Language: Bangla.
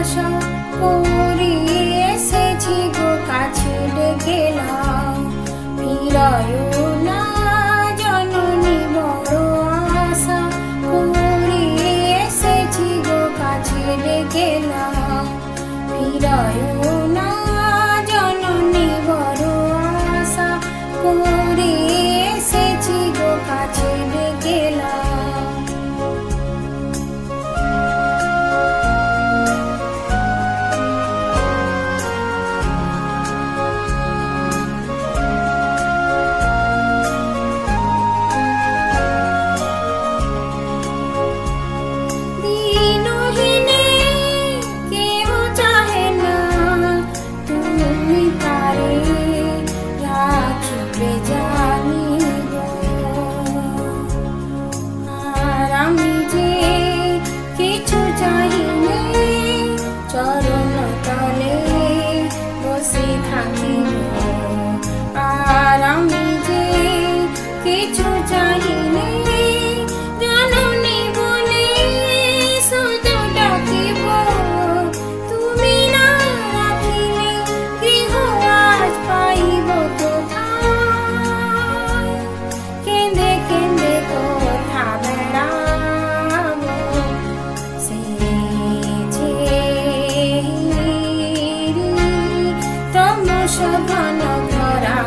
আশা করি এসেছি গো কাছে ডেকেলাম, ফিরায় না জননী বড় আশা করি এসেছি গো কাছে ডেকেলাম, ফিরায় না জননী বড় আশা করি এসেছি গো কাছে ডেকেলাম। চরণ তলে বসে থাকি আর আমি যে কিছু চাইনি, জননী বলে শুধু ডাকিব, তুমি না রাখিলে গৃহ আজ পাইব কোথায়, কেঁদে কেঁদে কোথা বেড়াব সে ঘন ভরা